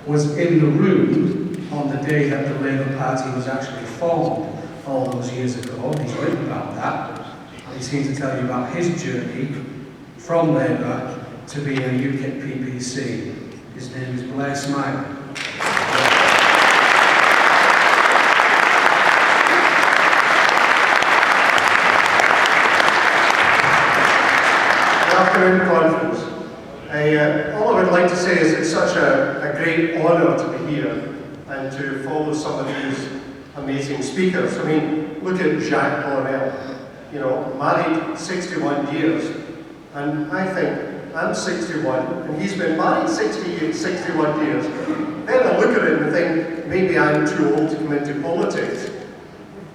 was in the room on the day that the Labour Party was actually formed all those years ago. He's written about that. He's here to tell you about his journey from Labour to being a UKIP PPC. His name is Blair Smillie. Good afternoon, conference. All I would like to say is it's such a great honour to be here and to follow some of these amazing speakers. I mean, look at Jacques Laurel, you know, married 61 years, and I think I'm 61 and he's been married 61 years. Then I look at it and think maybe I'm too old to come into politics,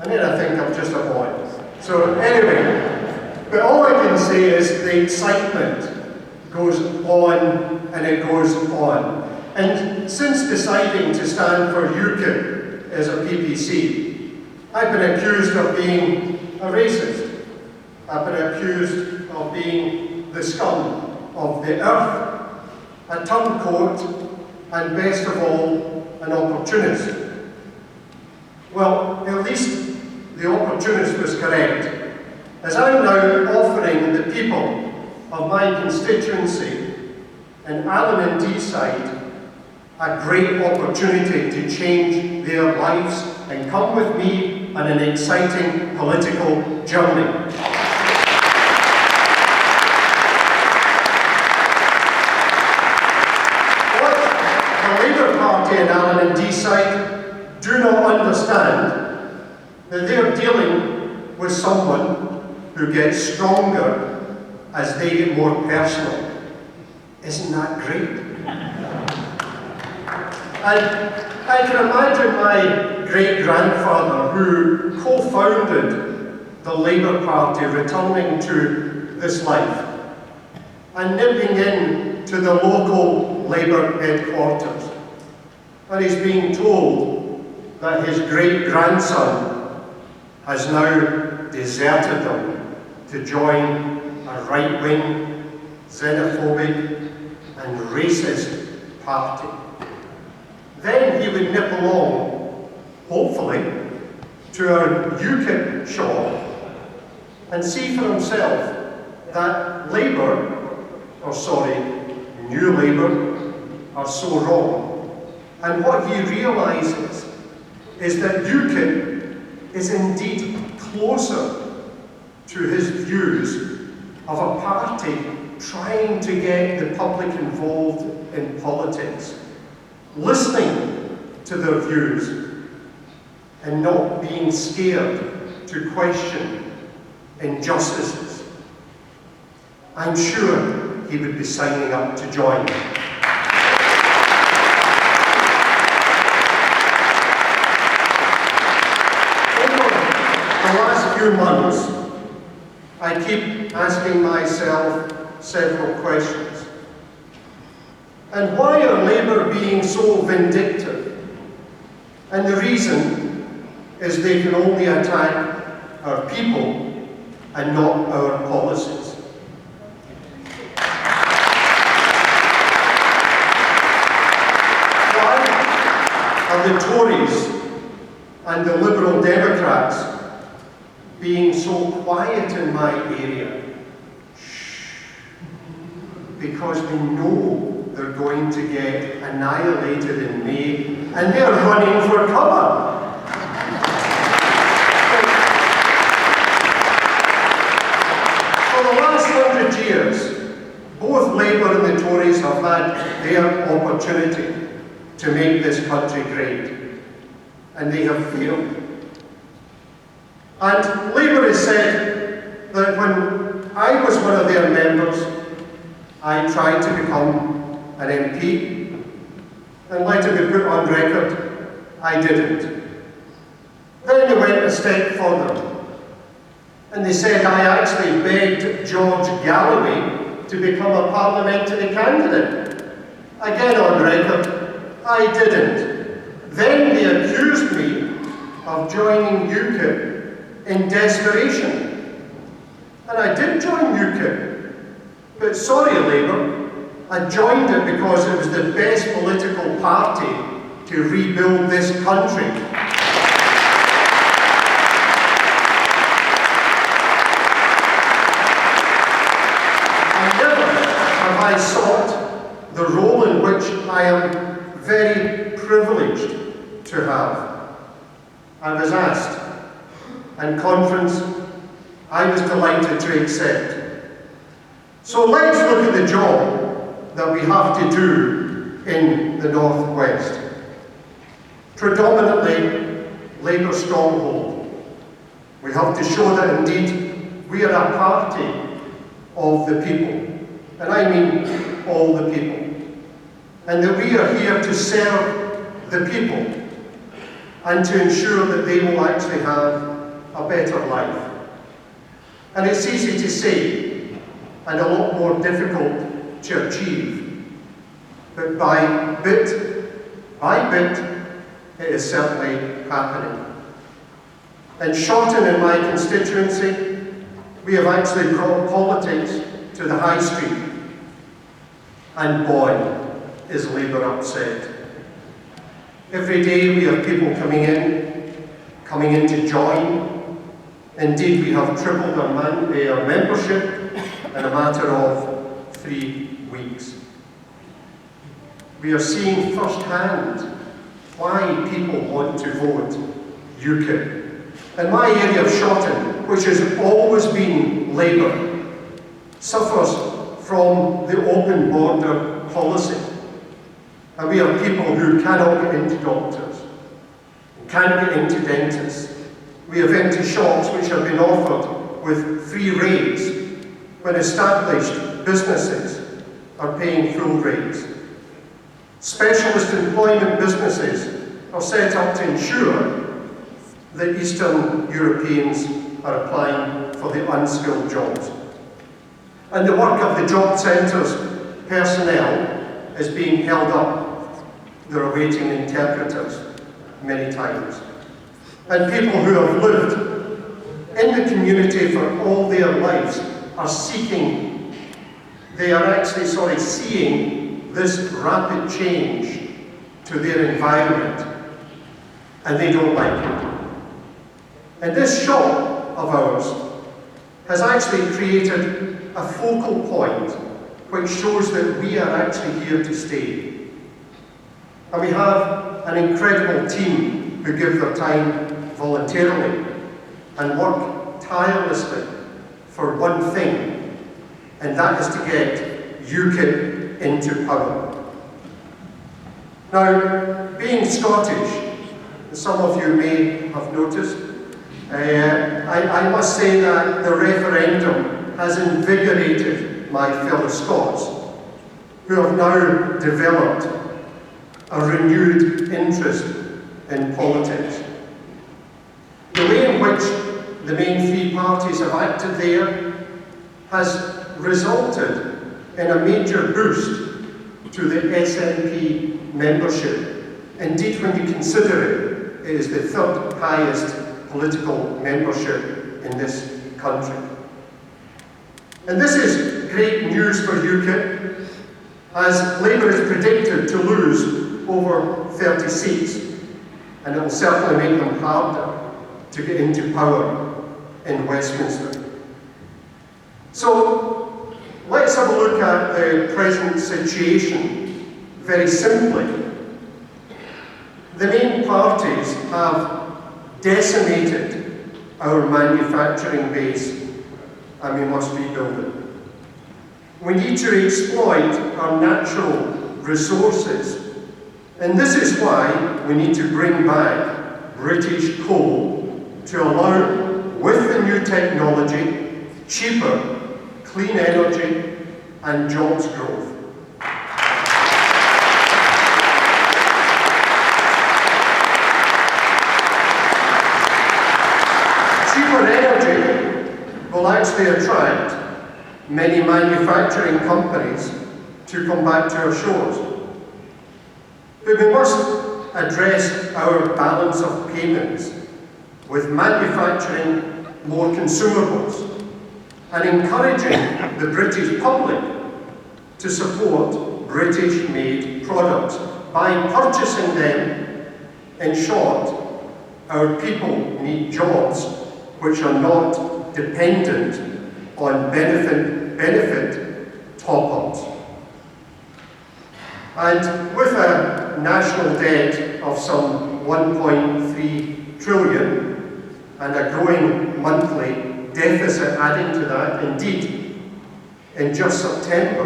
and then I think I'm just a boy. So anyway, but all I can say is the excitement goes on and it goes on. And since deciding to stand for UKIP as a PPC, I've been accused of being a racist. I've been accused of being the scum of the earth, a turncoat, and best of all, an opportunist. Well, at least the opportunist was correct, as I'm now offering the people of my constituency in Alyn and Deeside a great opportunity to change their lives and come with me on an exciting political journey. What the Labour Party in Alyn and Deeside do not understand that they're dealing with someone who gets stronger as they get more personal. Isn't that great? And I can imagine my great-grandfather, who co-founded the Labour Party, returning to this life and nipping in to the local Labour headquarters. And he's being told that his great-grandson has now deserted them to join a right-wing, xenophobic and racist party. Then he would nip along, hopefully, to a UKIP shop and see for himself that New Labour, are so wrong. And what he realises is that UKIP is indeed closer to his views of a party trying to get the public involved in politics, listening to their views, and not being scared to question injustices. I'm sure he would be signing up to join. Over the last few months, I keep asking myself several questions. And why are Labour being so vindictive? And the reason is they can only attack our people and not our policies. Why are the Tories and the Liberal Democrats being so quiet in my area? Because they know they're going to get annihilated in May, and they're running for cover. For the last 100 years, both Labour and the Tories have had their opportunity to make this country great, and they have failed. And Labour has said that when I was one of their members, I tried to become an MP, and let it be put on record, I didn't. Then they went a step further, and they said I actually begged George Galloway to become a parliamentary candidate. Again on record, I didn't. Then they accused me of joining UKIP in desperation. And I did join UKIP, but sorry Labour, I joined it because it was the best political party to rebuild this country. And never have I sought the role in which I am very privileged to have. I was asked, and conference, I was delighted to accept. So let's look at the job that we have to do in the North West. Predominantly Labour stronghold. We have to show that indeed we are a party of the people, and I mean all the people, and that we are here to serve the people and to ensure that they will actually have a better life. And it's easy to say, and a lot more difficult to achieve. But by bit, it is certainly happening. In Shorten, in my constituency, we have actually brought politics to the high street. And boy, is Labour upset. Every day we have people coming in to join. Indeed, we have tripled our membership in a matter of 3 weeks. We are seeing firsthand why people want to vote UKIP. In my area of Shorten, which has always been Labour, suffers from the open border policy. And we have people who cannot get into doctors, can't get into dentists. We have empty shops which have been offered with free rates when established businesses are paying full rates. Specialist employment businesses are set up to ensure that Eastern Europeans are applying for the unskilled jobs. And the work of the job centres personnel is being held up. They're awaiting interpreters many times. And people who have lived in the community for all their lives are seeing this rapid change to their environment, and they don't like it. And this shop of ours has actually created a focal point which shows that we are actually here to stay. And we have an incredible team who give their time voluntarily and work tirelessly for one thing, and that is to get UKIP into power. Now, being Scottish, some of you may have noticed, I must say that the referendum has invigorated my fellow Scots, who have now developed a renewed interest in politics. The way in which the main three parties have acted there has resulted in a major boost to the SNP membership. Indeed, when you consider it, it is the third highest political membership in this country. And this is great news for UKIP, as Labour is predicted to lose over 30 seats, and it will certainly make them harder to get into power in Westminster. So let's have a look at the present situation very simply. The main parties have decimated our manufacturing base, and we must rebuild it. We need to exploit our natural resources, and this is why we need to bring back British coal to allow, with the new technology, cheaper, clean energy and jobs growth. Cheaper energy will actually attract many manufacturing companies to come back to our shores. But we must address our balance of payments with manufacturing more consumables and encouraging the British public to support British-made products by purchasing them. In short, our people need jobs which are not dependent on benefit top-ups. And with a national debt of some 1.3 trillion and a growing monthly deficit adding to that, indeed, in just September,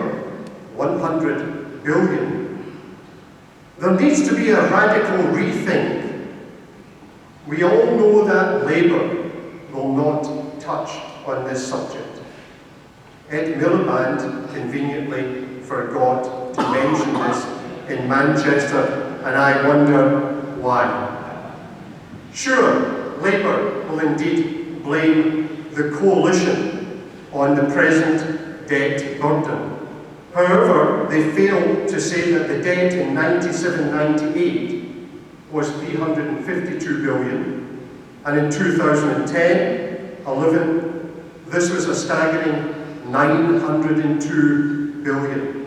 100 billion, there needs to be a radical rethink. We all know that Labour will not touch on this subject. Ed Miliband conveniently forgot to mention this in Manchester, and I wonder why. Sure, Labour will indeed blame the coalition on the present debt burden. However, they fail to say that the debt in 97-98 was 352 billion, and in 2010-11, this was a staggering 902 billion.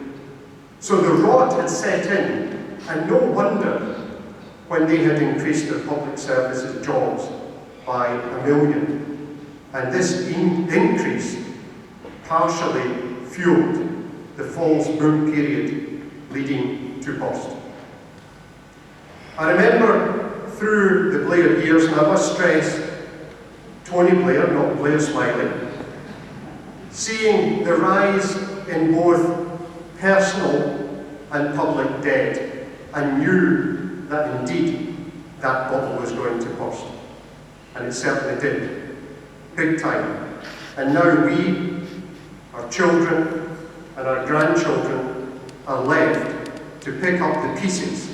So the rot had set in, and no wonder when they had increased their public services jobs by 1 million. And this increase partially fueled the false boom period leading to bust. I remember through the Blair years, and I must stress Tony Blair, not Blair Smillie, seeing the rise in both personal and public debt, and knew that indeed that bubble was going to burst. And it certainly did, big time. And now we, our children and our grandchildren, are left to pick up the pieces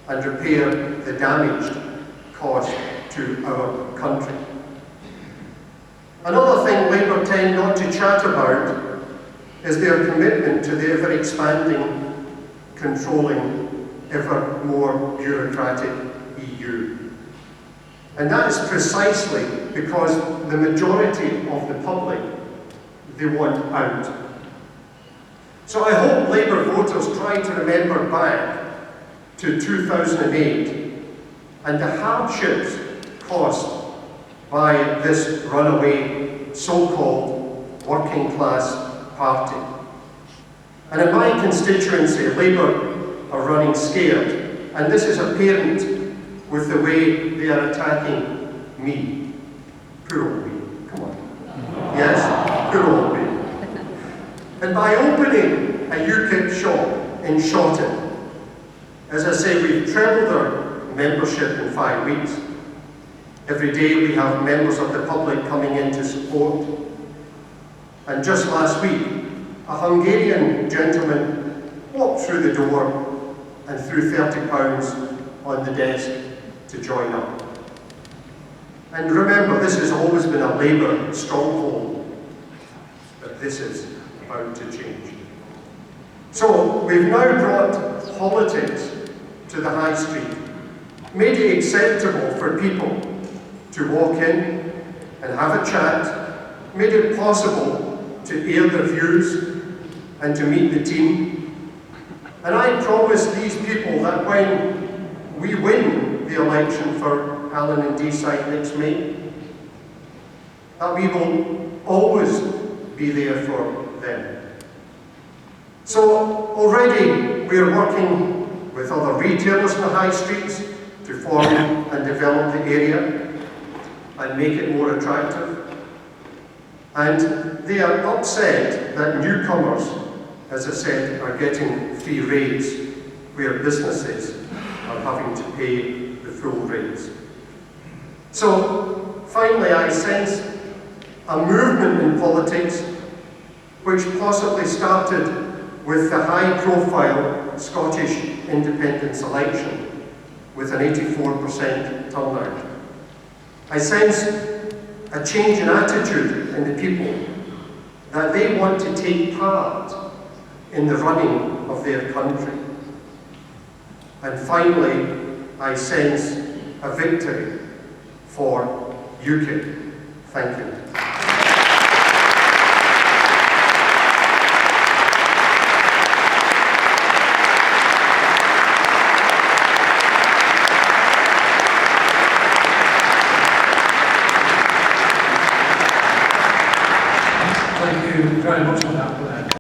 and repair the damage caused to our country. Another thing Labour tend not to chat about is their commitment to the ever-expanding, controlling, ever more bureaucratic EU. And that is precisely because the majority of the public, they want out. So I hope Labour voters try to remember back to 2008 and the hardships caused by this runaway so-called working class party. And in my constituency, Labour are running scared, and this is apparent with the way they are attacking me. Poor old me, come on. Yes, poor old me. And by opening a UKIP shop in Shotton, as I say, we've trebled our membership in 5 weeks. Every day we have members of the public coming in to support. And just last week, a Hungarian gentleman walked through the door and threw £30 on the desk to join up. And remember, this has always been a Labour stronghold, but this is about to change. So we've now brought politics to the high street, made it acceptable for people to walk in and have a chat, made it possible to air their views and to meet the team. And I promise these people that when we win the election for Alyn and Deeside next May, that we will always be there for them. So already we are working with other retailers in the high streets to form and develop the area and make it more attractive. And they are upset that newcomers, as I said, are getting free rates where businesses are having to pay the full rates. So finally, I sense a movement in politics which possibly started with the high-profile Scottish independence election with an 84% turnout. I sense a change in attitude in the people, that they want to take part in the running of their country. And finally, I sense a victory for UKIP. Thank you. Thank you very much for that, Blair.